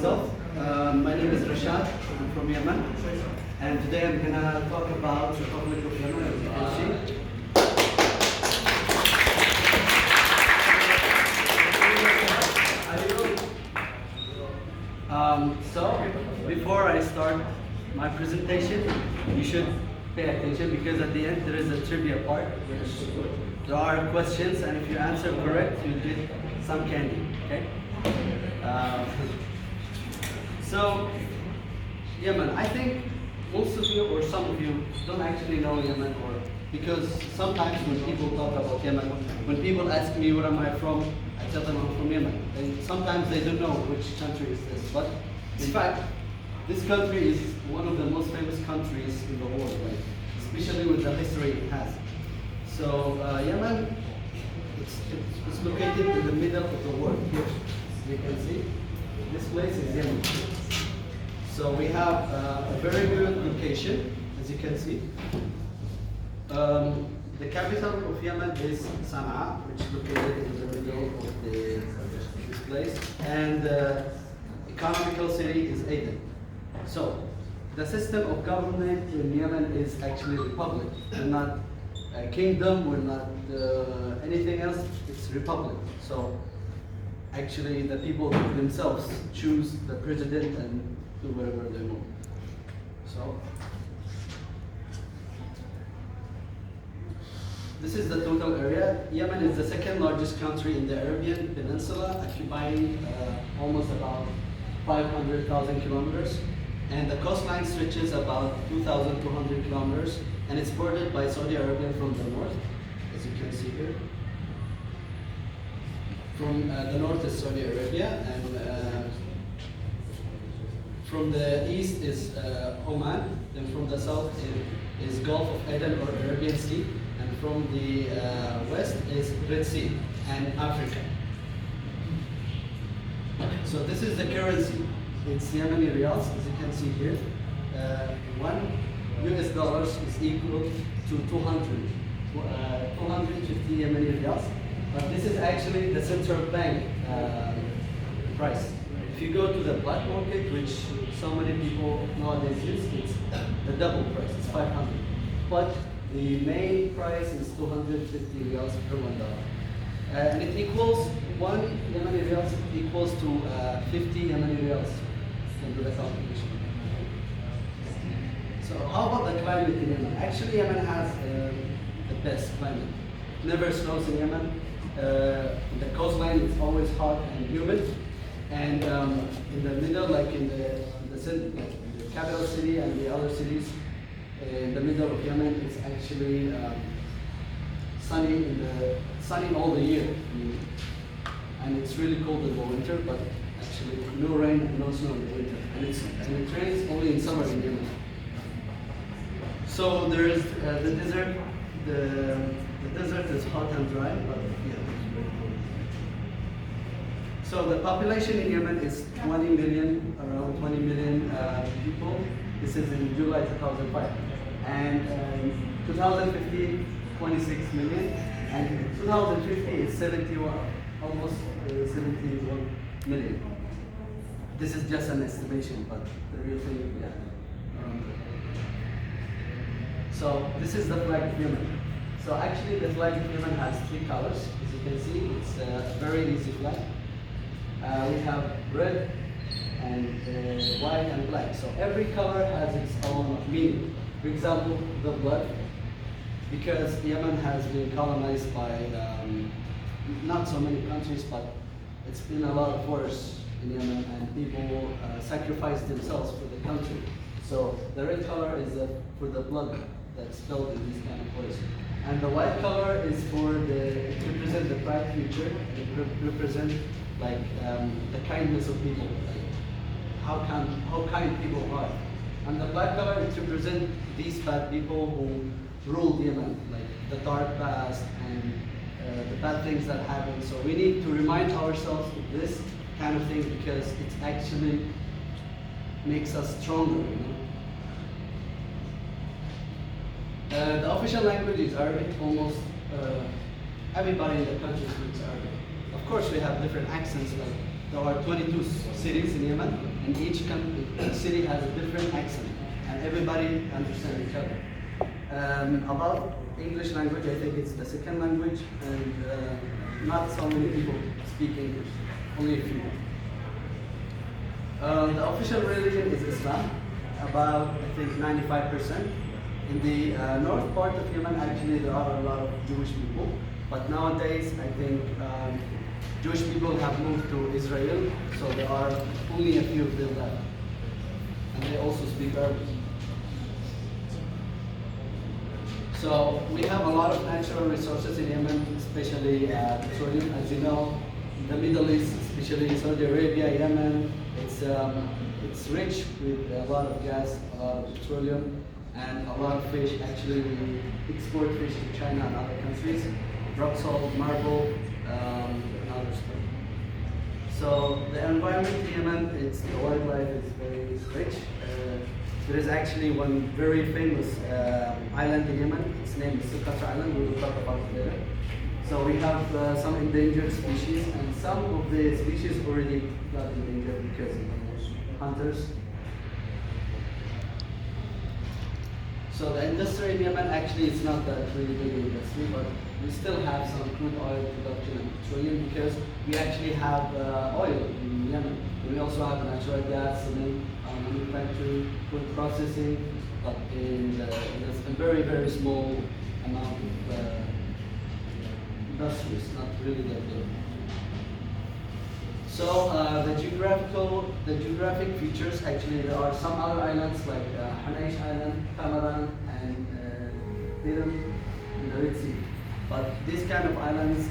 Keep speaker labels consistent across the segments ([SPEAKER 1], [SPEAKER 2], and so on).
[SPEAKER 1] myself. My name is Rashad. I'm from Yemen, and today I'm gonna talk about the Republic of Yemen, as you can see. So before I start my presentation, you should pay attention because at the end there is a trivia part, which there are questions, and if you answer correct, you get some candy. Okay. So Yemen, I think most of you or some of you don't actually know Yemen, or because sometimes when people talk about Yemen, when people ask me where am I from, I tell them I'm from Yemen. And sometimes they don't know which country is this, but in fact, this country is one of the most famous countries in the world, right? Especially with the history it has. So Yemen, it's located in the middle of the world. Here, you can see, this place is Yemen. So we have a very good location, as you can see. The capital of Yemen is Sana'a, which is located in the middle of this place, and the economical city is Aden. So the system of government in Yemen is actually republic. We're not a kingdom, we're not anything else, it's republic. So actually the people themselves choose the president and do whatever they want. So this is the total area. Yemen is the second largest country in the Arabian Peninsula, occupying almost about 500,000 kilometers. And the coastline stretches about 2,200 kilometers, and it's bordered by Saudi Arabia from the north, as you can see here. From the north is Saudi Arabia, and from the east is Oman, then from the south is Gulf of Aden or Arabian Sea, and from the west is Red Sea and Africa. So this is the currency. It's Yemeni riyals, as you can see here. $1 US is equal to 250 Yemeni riyals. But this is actually the central bank price. If you go to the black market, which so many people nowadays use, it's the double price, it's 500. But the main price is 250 riyals per $1. And it equals 1 Yemeni riyals equals to 50 Yemeni riyals. Can do the calculation. So how about the climate in Yemen? Actually, Yemen has the best climate. Never snows in Yemen. The coastline is always hot and humid. And in the middle, like in the capital city and the other cities, in the middle of Yemen, it's actually sunny all the year. And it's really cold in the winter, but actually no rain and no snow in the winter. And it rains only in summer in Yemen. So there is the desert. The desert is hot and dry, but yeah. So the population in Yemen is 20 million, around 20 million people. This is in July 2005. And 2050, 26 million. And in 2050, it's 71, almost 71 million. This is just an estimation, but the real thing, yeah. So this is the flag of Yemen. So actually the flag of Yemen has 3 colors. As you can see, it's a very easy flag. We have red and white and black. So every color has its own meaning. For example, the blood, because Yemen has been colonized by not so many countries, but it's been a lot of wars in Yemen, and people sacrifice themselves for the country. So the red color is for the blood that's spilled in these kind of wars. And the white color is for to represent the bright future, and represent like the kindness of people, like how kind people are. And the black color is to represent these bad people who ruled Yemen, like the dark past and the bad things that happened. So we need to remind ourselves of this kind of thing because it actually makes us stronger. The official language is Arabic. Almost everybody in the country speaks Arabic. Of course, we have different accents. Like there are 22 cities in Yemen, and each city has a different accent, and everybody understands each other. About English language, I think it's the second language, and not so many people speak English, only a few. The official religion is Islam, about I think 95%. In the north part of Yemen, actually there are a lot of Jewish people, but nowadays I think Jewish people have moved to Israel, so there are only a few of them left, and they also speak Arabic. So we have a lot of natural resources in Yemen, especially petroleum. As you know, the Middle East, especially Saudi Arabia, Yemen, it's rich with a lot of gas, a lot of petroleum, and a lot of fish. Actually, we export fish to China and other countries, rock salt, marble, and other stuff. So the environment in Yemen, the wildlife is very rich. There is actually one very famous island in Yemen. Its name is Sukat Island. We will talk about it later. So we have some endangered species, and some of the species already got endangered because of hunters. So the industry in Yemen, actually it's not that really big industry, but we still have some crude oil production and petroleum because we actually have oil in Yemen. We also have natural gas, cement, manufacturing, food processing, but in a very, very small amount of industries, not really that big. So the geographic features, actually there are some other islands like Hanaish Island, Tamaran, and Biram in the Red Sea. But these kind of islands,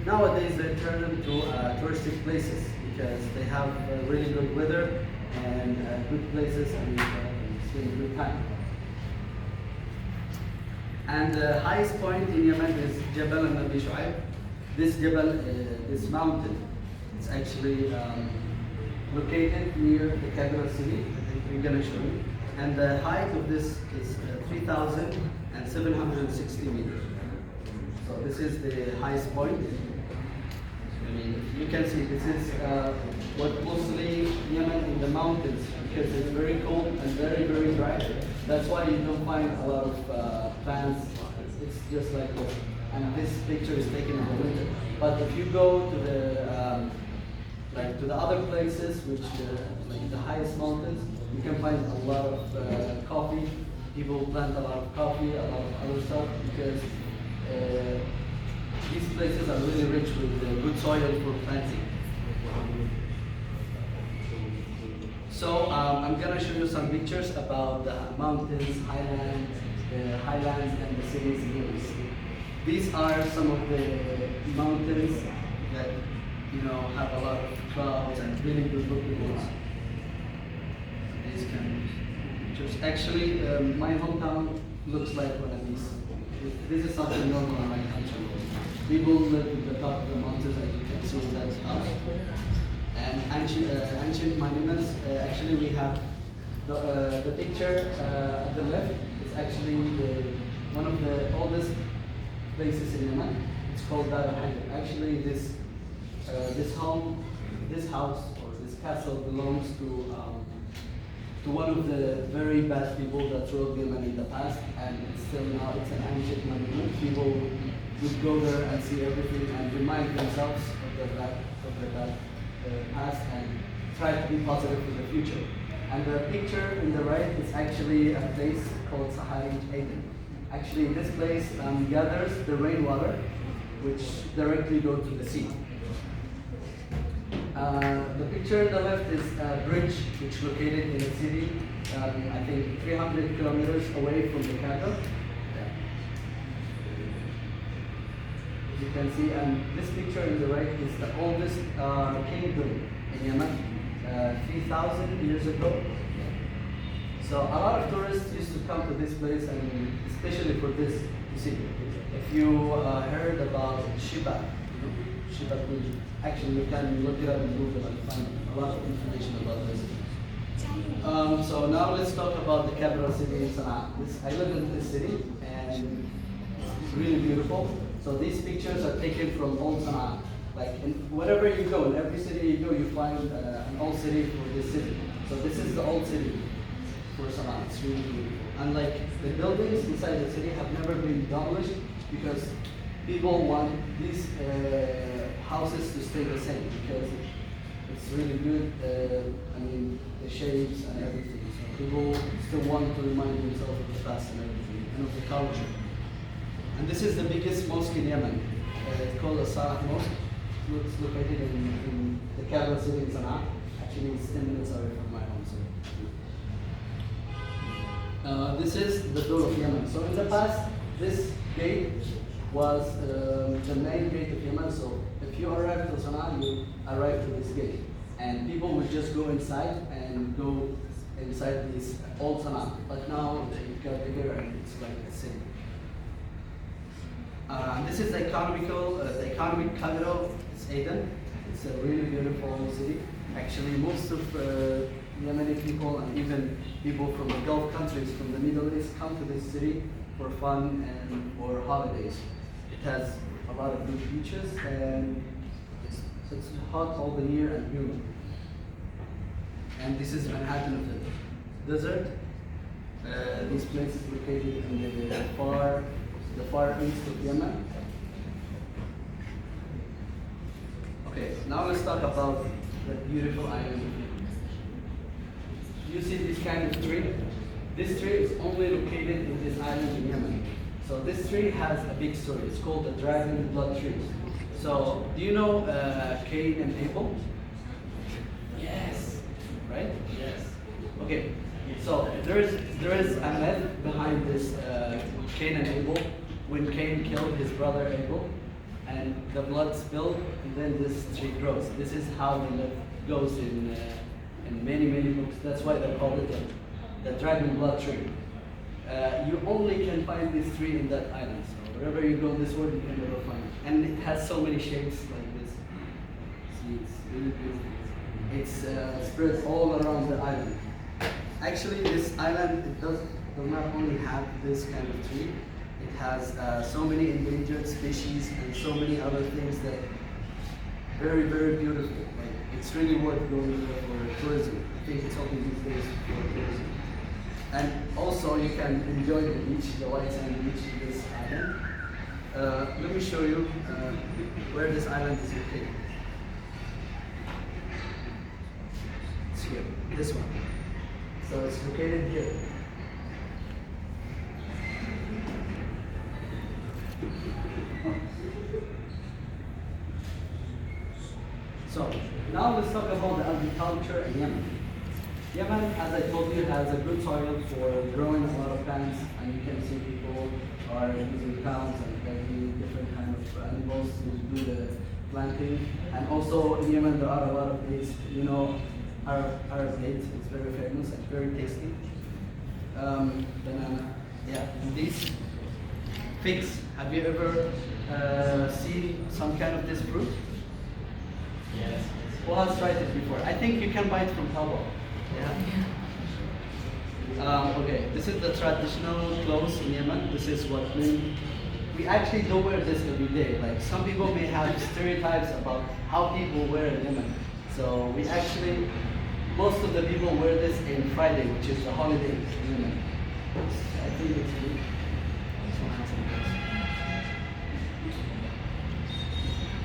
[SPEAKER 1] nowadays they turn into touristic places because they have really good weather and good places and spend good time. And the highest point in Yemen is Jabal al-Nabi Shu'aib. This Jabal, this mountain, it's actually located near the capital city. I'm going to show you. And the height of this is 3,760 meters. So this is the highest point. I mean, you can see this is what mostly Yemen in the mountains, because it's very cold and very, very dry. That's why you don't find a lot of plants. It's just like this. And this picture is taken in the winter. But if you go to the other places, which like the highest mountains, you can find a lot of coffee. People plant a lot of coffee, a lot of other stuff, because these places are really rich with good soil for planting. So I'm gonna show you some pictures about the mountains, highlands, and the cities in East. These are some of the mountains that have a lot of clouds and really good looking ones. These kind of pictures. Actually, my hometown looks like one of these. This is something normal in my country. People live at the top of the mountains, as you can see in that house. And ancient monuments. Actually, we have the picture at the left. It's actually one of the oldest places in Yemen. It's called Dar al-Hajar. Actually, this house or this castle belongs to one of the very bad people that ruled Yemen in the past, and it's still now it's an ancient monument. People would go there and see everything and remind themselves of their bad past and try to be positive for the future. And the picture in the right is actually a place called Sahari Aden. Actually, this place gathers the rainwater, which directly go to the sea. The picture on the left is a bridge which is located in the city, I think 300 kilometers away from the capital. As you can see, and this picture on the right is the oldest kingdom in Yemen, 3,000 years ago. So a lot of tourists used to come to this place, and especially for this, you see. If you heard about Shiba, Shiba Bridge, actually you can look it up in Google and find a lot of information about this. So now let's talk about the capital city in Sana'a. I live in this city, and it's really beautiful. So these pictures are taken from old Sana'a. Like wherever you go, in every city you go, you find an old city for this city. So this is the old city for Sana'a. It's really beautiful. And like the buildings inside the city have never been demolished because people want these houses to stay the same because it's really good. I mean, the shapes and everything. So people still want to remind themselves of the past and everything and of the culture. And this is the biggest mosque in Yemen. It's called the Salah Mosque. It's located in the capital city in Sana'a. Actually, it's 10 minutes away from my home. So. This is the door of Yemen. So in the past, this gate was the main gate of Yemen. So if you arrive to Sana'a, you arrive to this gate. And people would just go inside and go inside this old Sana'a. But now it got bigger and it's like a city. This is the economic capital. It's Aden. It's a really beautiful city. Actually, most of Yemeni people and even people from the Gulf countries, from the Middle East, come to this city for fun and for holidays. It has a lot of good beaches and it's hot all the year and humid. And this is Manhattan of the desert. This place is located in the far east of Yemen. Okay, now let's talk about the beautiful island of Yemen. You see this kind of tree? This tree is only located in this island in Yemen. So this tree has a big story. It's called the dragon blood tree. So do you know Cain and Abel? Yes. Right? Yes. Okay. So there is a myth behind this Cain and Abel. When Cain killed his brother Abel, and the blood spilled, and then this tree grows. This is how the myth goes in many books. That's why they call it the dragon blood tree. You only can find this tree in that island. So wherever you go in this world, you can never find it. And it has so many shapes like this. See, it's really beautiful. It's spread all around the island. Actually, this island, it does not only have this kind of tree. It has so many endangered species and so many other things that very beautiful. Like, it's really worth going there for tourism. I think it's open these days for tourism. And also you can enjoy the beach, the white sand beach in this island. Let me show you where this island is located. It's here, this one. So it's located here. So now let's talk about the agriculture in Yemen. Yemen, as I told you, has a good soil for growing a lot of plants, and you can see people are using cows and maybe different kind of animals to do the planting. And also in Yemen there are a lot of dates. You know, Arab dates. It's very famous and very tasty. Banana. Yeah, and these figs. Have you ever seen some kind of this fruit? Yes. Well, I've tried it before. I think you can buy it from Taobao. Yeah. Okay, this is the traditional clothes in Yemen. This is what we actually don't wear this every day. Like some people may have stereotypes about how people wear in Yemen. So we actually, most of the people wear this in Friday, which is the holiday in Yemen. I think it's good.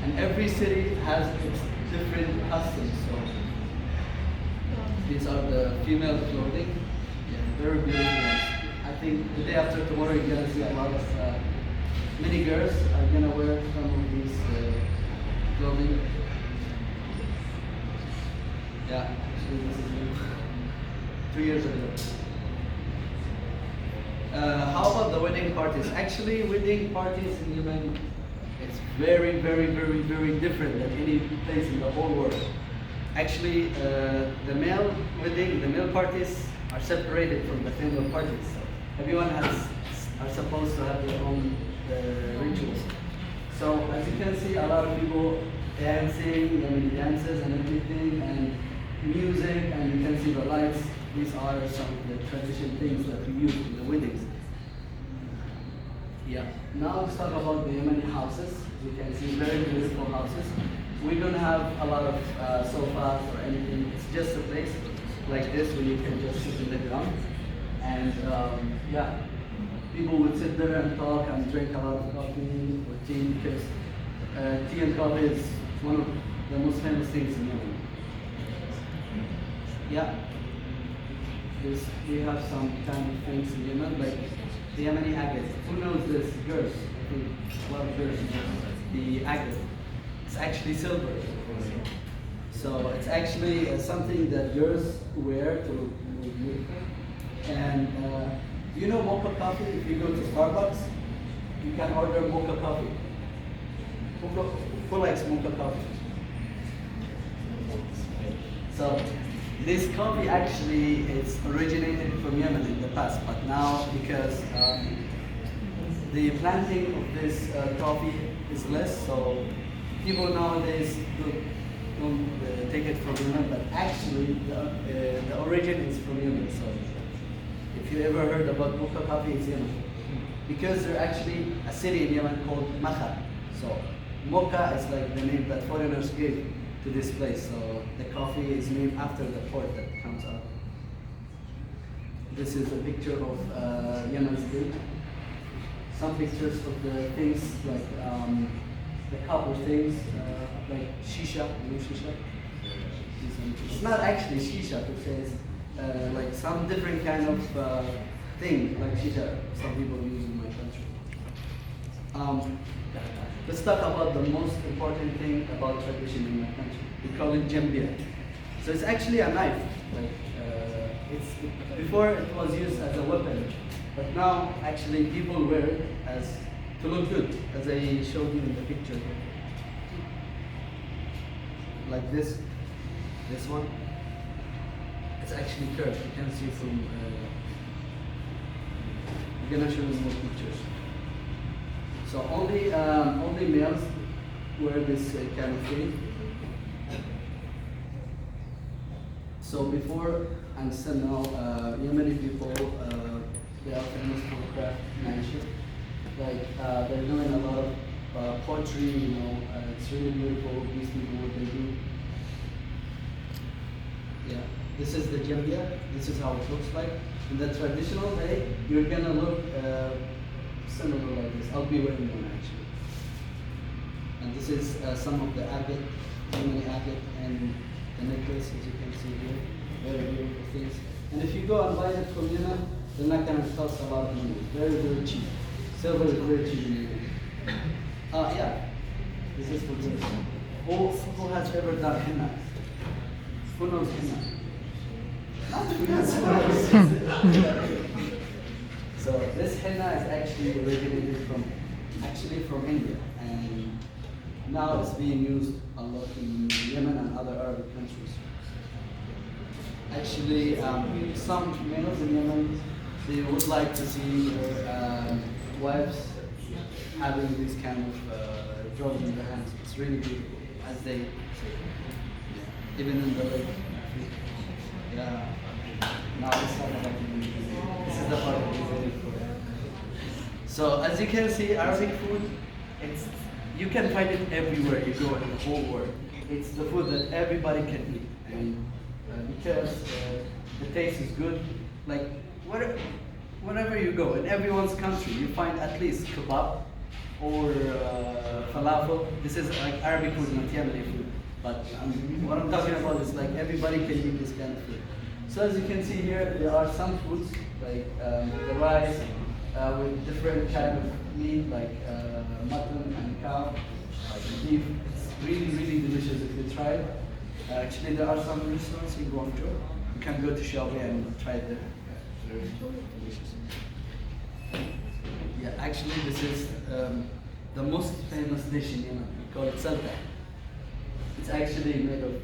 [SPEAKER 1] And every city has its different customs. So these are the female clothing. Yeah, very beautiful ones. I think the day after tomorrow you're gonna see a lot of many girls are gonna wear some of these clothing. Yeah, actually this is new. 2 years ago. How about the wedding parties? Actually, wedding parties in Yemen, it's very different than any place in the whole world. Actually, the male parties are separated from the female parties. So everyone are supposed to have their own rituals. So as you can see, a lot of people dancing, dances and everything, and music, and you can see the lights. These are some of the traditional things that we use in the weddings. Yeah. Now let's talk about the Yemeni houses. You can see very beautiful houses. we don't have a lot of sofas or anything. It's just a place like this where you can just sit in the ground. And yeah, people would sit there and talk and drink a lot of coffee or tea, because tea and coffee is one of the most famous things in Yemen. Yeah, we have some kind of things in Yemen, like the Yemeni agate. Who knows this? Girls. I think a lot of girls know the agate. It's actually silver. So it's actually something that girls wear to look beautiful. And you know mocha coffee? If you go to Starbucks, you can order mocha coffee. Who likes mocha coffee? So this coffee actually is originated from Yemen in the past, but now because the planting of this coffee is less, so people nowadays don't take it from Yemen, but actually the origin is from Yemen. So if you ever heard about mocha coffee, it's Yemen. Because there's actually a city in Yemen called Makha. So mocha is like the name that foreigners gave to this place. So the coffee is named after the port that comes out. This is a picture of Yemen's state. Some pictures of the things like the copper things, like shisha, you know shisha? It's not actually shisha per se, it's like some different kind of thing, like shisha, some people use in my country. Let's talk about the most important thing about tradition in my country. We call it jambia. So it's actually a knife. Like before it was used as a weapon, but now actually people wear it as to look good, as I showed you in the picture here. Like this one. It's actually curved. You can see from. I'm gonna show you more pictures. So only males wear this kind of thing. So before and still now, Yemeni people, they are famous for craftsmanship. Like they're doing a lot of poetry, you know, it's really beautiful, these people, what they do. Yeah, this is the jambia, this is how it looks like. In the traditional way, you're gonna look similar like this. I'll be wearing one actually. And this is some of the agate, Yemeni agate, and the necklace, as you can see here. Very beautiful things. And if you go and buy it from Yemen, they're not gonna cost a lot of money. Very, very cheap. Silver is very cheap in Yemen. Yeah, this is for this. Who has ever done henna? Who knows henna? So this henna is actually originated from India, and now it's being used a lot in Yemen and other Arab countries. Actually, some males in Yemen, they would like to see their wives having this kind of jewelry in their hands. It's really beautiful, as they say. Even in the lake. Yeah. Now it's not about this is the part of the So as you can see, Arabic food, you can find it everywhere you go in the whole world. It's the food that everybody can eat. I mean, because the taste is good. Like wherever you go, in everyone's country, you find at least kebab or falafel. This is like Arabic food, not Yemeni food. But what I'm talking about is like everybody can eat this kind of food. So as you can see here, there are some foods like the rice with different kind of meat, like mutton and cow, like beef. It's really, really delicious if you try it. Actually, there are some restaurants in Guangzhou. You can go to Xiaomi and try it there. Very delicious. Yeah, actually, this is the most famous dish in Yemen. We call it salta. It's actually made of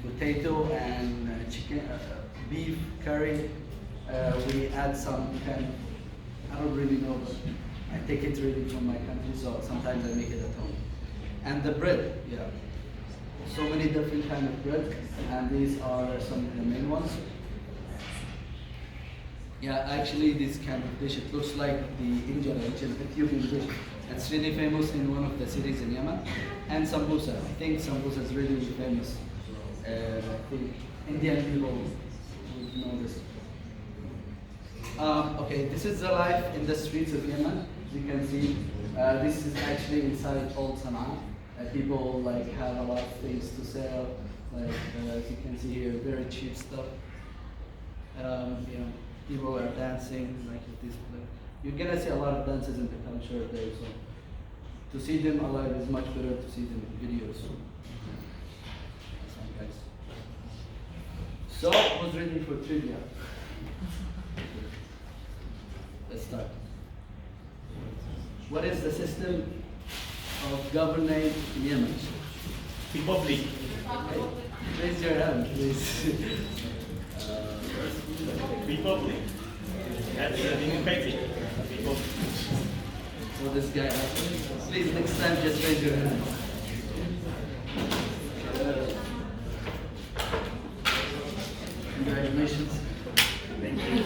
[SPEAKER 1] potato and chicken, beef curry. We add some kind of, I don't really know, but I take it really from my country, so sometimes I make it at home. And the bread, yeah. So many different kind of bread, and these are some of the main ones. Yeah, actually this kind of dish, it looks like the injera, which is Ethiopian dish. It's really famous in one of the cities in Yemen. And sambusa. I think sambusa is really famous. I think Indian people would know this. Okay, this is the life in the streets of Yemen. You can see this is actually inside old Sana'a. People like have a lot of things to sell. Like as you can see here, very cheap stuff. People are dancing like at this place. You're gonna see a lot of dances in the culture there. So to see them alive is much better to see them in videos. Guys. So who's ready for trivia? Let's start. What is the system of governing in Yemen?
[SPEAKER 2] Republic.
[SPEAKER 1] Okay. Raise your hand, please.
[SPEAKER 2] Republic. That's democratic. Republic.
[SPEAKER 1] So this guy, please next time just raise your hand. Congratulations.
[SPEAKER 2] Thank you.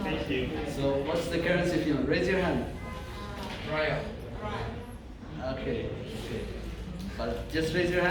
[SPEAKER 2] Thank you.
[SPEAKER 1] So what's the currency of Yemen? Raise your hand.
[SPEAKER 3] Raya.
[SPEAKER 1] Okay. But just raise your hand.